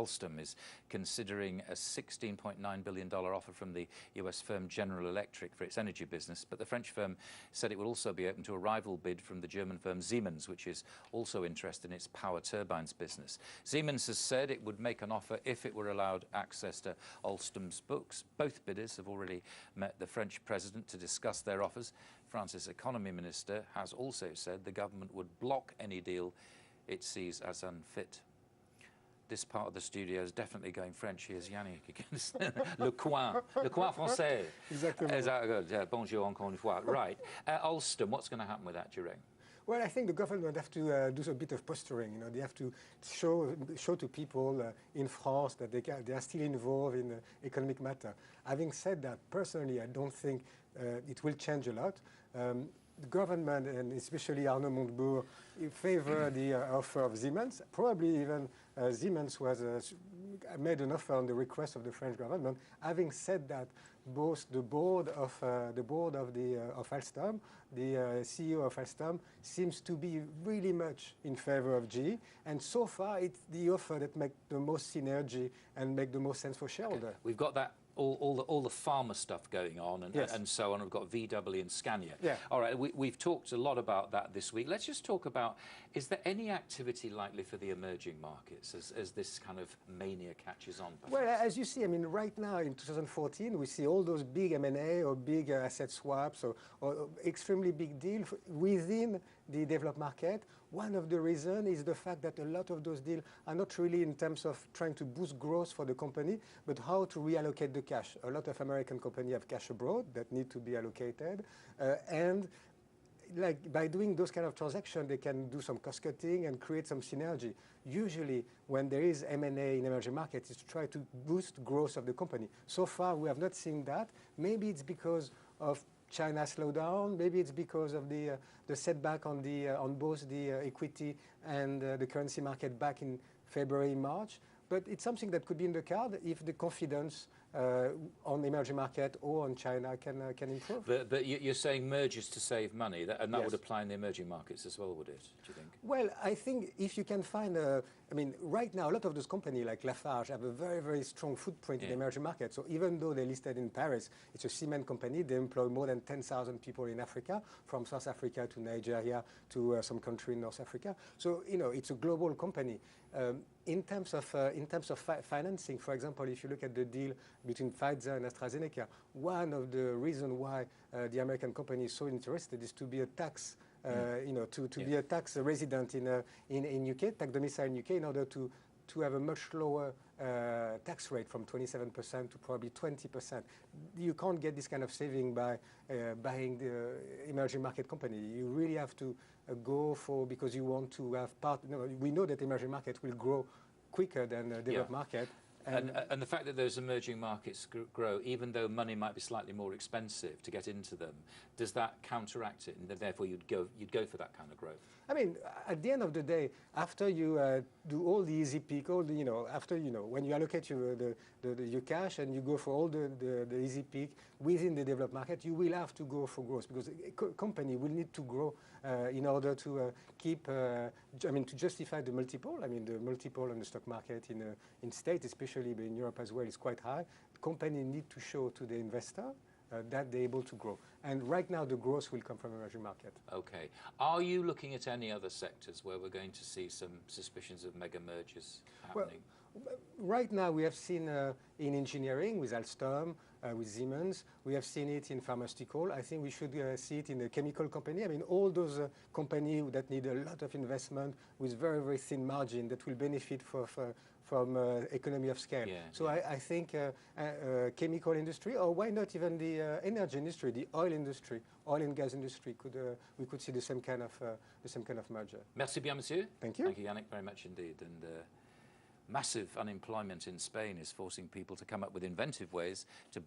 Alstom is considering a $16.9 billion offer from the US firm General Electric for its energy business, but the French firm said it will also be open to a rival bid from the German firm Siemens, which is also interested in its power turbines business. Siemens has said it would make an offer if it were allowed access to Alstom's books. Both bidders have already met the French president to discuss their offers. France's economy minister has also said the government would block any deal it sees as unfit. This part of the studio is definitely going French. Here's Yannick against le coin français. Exactly. Is that good? Bonjour encore une fois. Right. Alstom, what's going to happen with that, do you reckon? Well, I think the government have to do a bit of posturing. You know, they have to show to people in France that they are still involved in economic matter. Having said that, personally, I don't think it will change a lot. The government, and especially Arnaud Montebourg, favor the offer of Siemens. Probably even Siemens made an offer on the request of the French government. Having said that, both the board of Alstom, the CEO of Alstom, seems to be really much in favor of GE. And so far, it's the offer that makes the most synergy and make the most sense for shareholders. Okay. We've got that. All the pharma stuff going on and, yes, and so on. We've got VW and Scania. Yeah. All right, we've talked a lot about that this week. Let's just talk about, is there any activity likely for the emerging markets as this kind of mania catches on? Perhaps? Well, as you see, I mean, right now in 2014, we see all those big M&A or big asset swaps or extremely big deals within the developed market. One of the reasons is the fact that a lot of those deals are not really in terms of trying to boost growth for the company, but how to reallocate the cash. A lot of American companies have cash abroad that need to be allocated, and like by doing those kind of transactions, they can do some cost cutting and create some synergy. Usually, when there is M&A in emerging markets, it's to try to boost growth of the company. So far, we have not seen that. Maybe it's because of China slowdown. Maybe it's because of the setback on both the equity and the currency market back in February, March. But it's something that could be in the card if the confidence on the emerging market or on China can improve. But you're saying mergers to save money, and that yes, would apply in the emerging markets as well, would it, do you think? Well, I think if you can find I mean, right now, a lot of those companies like Lafarge have a very, very strong footprint in the emerging market. So even though they're listed in Paris, it's a cement company. They employ more than 10,000 people in Africa, from South Africa to Nigeria to some country in North Africa. So, you know, it's a global company. In terms of financing, for example, if you look at the deal between Pfizer and AstraZeneca, one of the reasons why the American company is so interested is to be a tax, you know, to be a tax resident in UK, tax domicile in UK, in order to have a much lower tax rate from 27% to probably 20%. You can't get this kind of saving by buying the emerging market company. You really have to go for, because you want to have part. You know, we know that emerging market will grow quicker than the developed market. And the fact that those emerging markets grow, even though money might be slightly more expensive to get into them, does that counteract it, and therefore you'd go for that kind of growth? I mean, at the end of the day, after you do all the easy peak, all the, you know, after, you know, when you allocate your cash and you go for all the easy peak within the developed market, you will have to go for growth, because a company will need to grow in order to keep, I mean, to justify the multiple. I mean, the multiple on the stock market in States, especially but in Europe as well, is quite high. Companies need to show to the investor that they're able to grow. And right now, the growth will come from emerging market. Okay. Are you looking at any other sectors where we're going to see some suspicions of mega mergers happening? Well, right now, we have seen in engineering with Alstom, with Siemens. We have seen it in pharmaceutical. I think we should see it in the chemical company. I mean, all those companies that need a lot of investment with very, very thin margin that will benefit from economy of scale. Yeah, so yeah. I think chemical industry, or why not even the energy industry, the oil industry, oil and gas industry, we could see the same kind of merger. Merci bien, monsieur. Thank you. Thank you, Yannick, very much indeed. And massive unemployment in Spain is forcing people to come up with inventive ways to